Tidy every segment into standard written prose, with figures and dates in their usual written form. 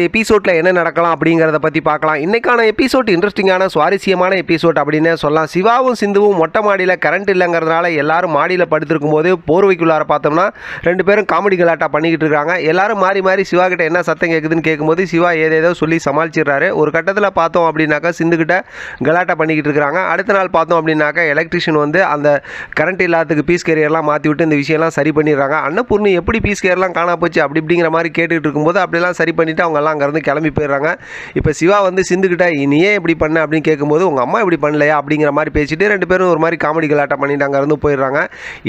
எபிசோடில் என்ன நடக்கலாம் அப்படிங்கிறத பற்றி பார்க்கலாம். இன்றைக்கான எபிசோட் இன்ட்ரெஸ்டிங்கான சுவாரஸ்யமான எபிசோட் அப்படின்னு சொல்லலாம். சிவாவும் சிந்துவும் மொட்டை மாடியில் கரண்ட் இல்லைங்கிறதுனால எல்லாரும் மாடியில் படுத்திருக்கும் போது போர்வைக்குள்ளார பார்த்தோம்னா 2 பேரும் காமெடி கலாட்டா பண்ணிக்கிட்டு இருக்காங்க. எல்லாரும் மாறி மாறி சிவா கிட்ட என்ன சத்தம் கேட்குதுன்னு கேட்கும்போது சிவா ஏதேதோ சொல்லி சமாளிச்சிடுறாரு. ஒரு கட்டத்தில் பார்த்தோம் அப்படின்னாக்கா சிந்துக்கிட்ட கலாட்டா பண்ணிக்கிட்டு இருக்கிறாங்க. அடுத்த நாள் பார்த்தோம் அப்படின்னாக்கா எலக்ட்ரிஷியன் வந்து அந்த கரண்ட் இல்லாததுக்கு பீஸ் கேரியர்லாம் மாற்றி விட்டு இந்த விஷயம்லாம் சரி பண்ணிடுறாங்க. அன்னபூர்ணி எப்படி பீஸ் கேரியர்லாம் காணா போச்சு அப்படி இப்படிங்கிற மாதிரி கேட்டுக்கிட்டு இருக்கும்போது அப்படிலாம் சரி பண்ணிவிட்டு அவங்க எல்லாம் அங்கேருந்து கிளம்பி போயிடுறாங்க. இப்போ சிவா வந்து சிந்துக்கிட்ட நீ ஏன் இப்படி பண்ண அப்படின்னு கேட்கும்போது உங்கள் அம்மா இப்படி பண்ணலையா அப்படிங்கிற மாதிரி பேசிட்டு 2 பேரும் ஒரு மாதிரி காமெடி கலாட்டம் பண்ணிட்டு அங்கேருந்து போயிடுறாங்க.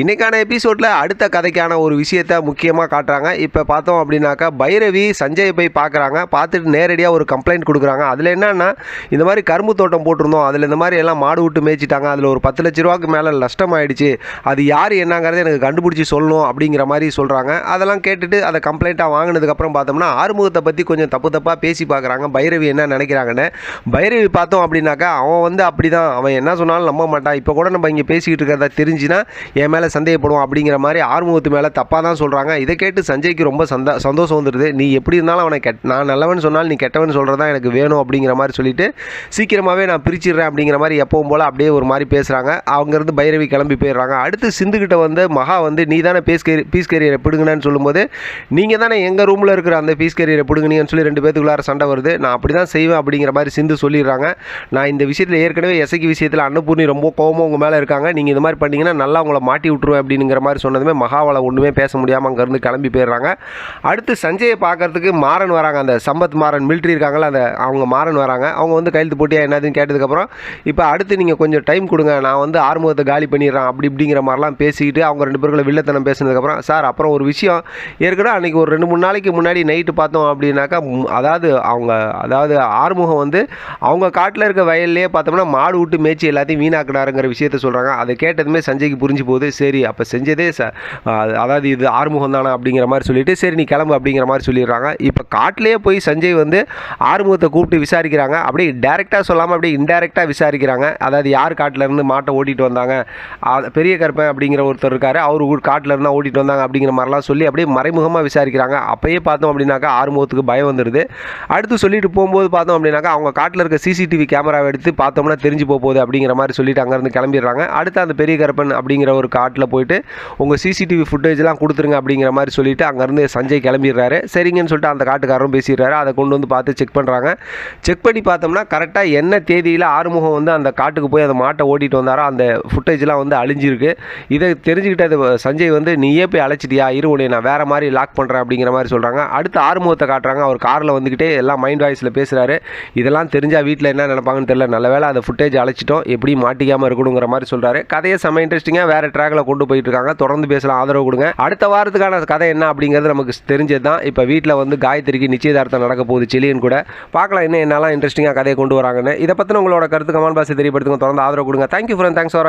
இன்றைக்கான எபிசோடில் அடுத்த கதைக்கான ஒரு விஷயத்தை முக்கியமாக காட்டுறாங்க. இப்போ பார்த்தோம் அப்படின்னாக்கா பைரவி சஞ்சயை போய் பார்க்குறாங்க. பார்த்துட்டு நேரடியாக ஒரு கம்ப்ளைண்ட் கொடுக்குறாங்க. அதில் என்னன்னா இந்த மாதிரி கரும்பு தோட்டம் போட்டிருந்தோம், அதில் இந்த மாதிரி எல்லாம் மாடு விட்டு மேய்ச்சிட்டாங்க, அதில் ஒரு 10 லட்ச ரூபாய்க்கு மேலே நஷ்டம் ஆயிடுச்சு, அது யார் என்னங்கிறத எனக்கு கண்டுபிடிச்சி சொல்லணும் அப்படிங்கிற மாதிரி சொல்கிறாங்க. அதெல்லாம் கேட்டுட்டு அதை கம்ப்ளைண்ட்டாக வாங்கினதுக்கப்புறம் பார்த்தோம்னா ஆறுமுகத்தை பற்றி கொஞ்சம் தப்பாக பேசி பார்க்குறாங்க. பைரவி என்ன நினைக்கிறாங்கன்னு. பைரவி பார்த்தோம் அப்படின்னாக்கா அவன் வந்து அப்படி தான், அவன் என்ன சொன்னாலும் நம்ப மாட்டான், இப்போ கூட நம்ம இங்கே பேசிக்கிட்டு இருக்கிறத தெரிஞ்சுன்னா என் மேலே சந்தேகப்படுவோம் அப்படிங்கிற மாதிரி ஆறுமுகத்து மேலே தப்பாக தான் சொல்கிறாங்க. இதை கேட்டு சஞ்சய்க்கு ரொம்ப சந்தோஷம் வந்துடுது. நீ எப்படி இருந்தாலும் அவனை நான் நல்லவன் சொன்னால் நீ கெட்டவன் சொல்கிறதா எனக்கு வேணும் அப்படிங்கிற மாதிரி சொல்லிட்டு சீக்கிரமாகவே நான் பிரிச்சிடுறேன் அப்படிங்கிற மாதிரி எப்பவும் போல் அப்படியே ஒரு மாதிரி பேசுகிறாங்க. அவங்கேருந்து பைரவி கிளம்பி போயிடுறாங்க. அடுத்து சிந்துக்கிட்ட வந்து மகா வந்து நீ தானே பீஸ் கேரியரை பிடுங்கன்னு சொல்லும்போது நீங்கள் தானே எங்கள் ரூமில் இருக்கிற அந்த பீஸ் கேரியரை பிடுங்கினீங்கன்னு சொல்லி 2 பேத்துக்குள்ளார சண்டை வருது. நான் அப்படி தான் செய்வேன் அப்படிங்கிற மாதிரி சிந்து சொல்லிடுறாங்க. நான் இந்த விஷயத்தில் ஏற்கனவே எசைக்கு விஷயத்தில் அன்னபூர்ணி ரொம்ப கோவமாக உங்கள் மேலே இருக்காங்க, நீங்கள் இந்த மாதிரி பண்ணிங்கன்னா நல்லா உங்களை மாட்டி விட்ருவேன் அப்படிங்கிற மாதிரி சொன்னதுமே மகாவால் ஒன்றுமே பேச முடியாமல் அங்கேருந்து கிளம்பி போயிடுறாங்க. அடுத்து சஞ்சயை பார்க்கறதுக்கு மாறன் வராங்க. அந்த சம்பத் மாறன் மிலிட்ரி இருக்காங்களா, அவங்க மாறன் வராங்க. அவங்க வந்து கையெழுத்து போட்டியா என்னதுன்னு கேட்டதுக்கப்புறம் இப்போ அடுத்து நீங்கள் கொஞ்சம் டைம் கொடுங்க, நான் வந்து ஆறுமுகத்தை காலி பண்ணிடுறேன் அப்படி இப்படிங்கிற மாதிரிலாம் பேசிக்கிட்டு அவங்க 2 பேருக்குள்ள வில்லத்தனம் பேசினதுக்கப்புறம் சார் அப்புறம் ஒரு விஷயம் ஏற்கனவே அன்றைக்கி ஒரு 2-3 நாளைக்கு முன்னாடி நைட்டு பார்த்தோம் அப்படின்னாக்கா அதாவது ஆறுமுகம் வந்து அவங்க காட்டில் இருக்க வயல்லே பார்த்தோம்னா மாடு விட்டு மேய்ச்சி எல்லாத்தையும் வீணாக்கினாருங்கிற விஷயத்த சொல்கிறாங்க. அதை கேட்டதுமே சஞ்சய்க்கு புரிஞ்சு போகுது. சரி அப்போ செஞ்சதே அதாவது இது ஆறுமுகம் தானே அப்படிங்கிற மாதிரி சொல்லிட்டு சரி நீ கிளம்பு அப்படிங்கிற மாதிரி சொல்லிடுறாங்க. இப்போ காட்டிலே போய் சஞ்சய் வந்து ஆறுமுகத்தை கூப்பிட்டு விசாரிக்கிறாங்க. அப்படியே டைரெக்டாக சொல்லாமல் அப்படியே இன்டைரக்டாக விசாரிக்கிறாங்க. அதாவது யார் காட்டில் இருந்து மாட்டை ஓட்டிகிட்டு வந்தாங்க, பெரிய கருப்பன் அப்படிங்கிற ஒருத்தர் இருக்காரு, அவர் காட்டில் இருந்தால் ஓட்டிகிட்டு வந்தாங்க அப்படிங்கிற மாதிரிலாம் சொல்லி அப்படியே மறைமுகமாக விசாரிக்கிறாங்க. அப்பயே பார்த்தோம் அப்படின்னாக்கா ஆறுமுகத்துக்கு பயம் வந்துடுது. அடுத்து சொல்லிட்டு போகும்போது பார்த்தோம் அப்படின்னாக்கா அவங்க காட்டில் இருக்க சிசிடிவி கேமராவை எடுத்து பார்த்தோம்னா தெரிஞ்சு போகுது அப்படிங்கிற மாதிரி சொல்லிட்டு அங்கேருந்து கிளம்பிடுறாங்க. அடுத்து அந்த பெரிய கருப்பன் அப்படிங்கிற ஒரு காட்டில் போயிட்டு உங்கள் சிசிடிவி ஃபுட்டேஜ்லாம் கொடுத்துருங்க அப்படிங்கிற மாதிரி சொல்லிட்டு அங்கேருந்து சஞ்சய் கிளம்பிடுறாரு. சரிங்கன்னு சொல்லிட்டு அந்த காட்டுக்காரரும் பேசிடுறாரு. அதை கொண்டு வந்து பார்த்து செக் பண்ணுறாங்க. செக் பண்ணி பார்த்தோம்னா கரெக்டாக என்ன தேதியில் ஆறுமுகம் வந்து அந்த காட்டுக்கு போய் அந்த மாட்டை ஓட்டிகிட்டு வந்தாரோ அந்த ஃபுட்டேஜ்லாம் வந்து அழிஞ்சிருக்கு. இதை தெரிஞ்சுக்கிட்டது சஞ்சய் வந்து நீயே போய் அழைச்சிட்டியா, இரு உடனே நான் வேறு மாதிரி லாக் பண்ணுறேன் அப்படிங்கிற மாதிரி சொல்கிறாங்க. அடுத்து ஆறுமுகத்தை காட்டுறாங்க. அவர் காரில் வந்துக்கிட்டே எல்லாம் மைண்ட் வாய்ஸில் பேசுகிறாரு. இதெல்லாம் தெரிஞ்சால் வீட்டில் என்ன நினைப்பாங்கன்னு தெரியல, நல்ல வேலை அந்த ஃபுட்டேஜ் அழைச்சிட்டோம், எப்படி மாட்டிக்காமல் இருக்கணுங்கிற மாதிரி சொல்கிறாரு. கதையை செம்ம இன்ட்ரெஸ்டிங்காக வேறு ட்ராக்கில் கொண்டு போயிட்டு இருக்காங்க. தொடர்ந்து பேசலாம், ஆதரவு கொடுங்க. அடுத்த வாரத்துக்கான கதை என்ன அப்படிங்கிறது நமக்கு தெரிஞ்சது தான். இப்போ வீட்டில் வந்து காயத்ரிக்கு நிச்சயதார்த்தம் நடக்க போகுது செலியன் கூட. பார்க்கலாம் என்னெல்லாம் இன்ட்ரெஸ்டிங்காக கதையை கொண்டு வராங்கன்னு. இதை பற்றின உங்களோட கருத்து கமெண்ட் பாக்ஸில் தெரியப்படுத்துங்க. தொடர்ந்து ஆதரவு கொடுங்க. Thank you friend, thanks for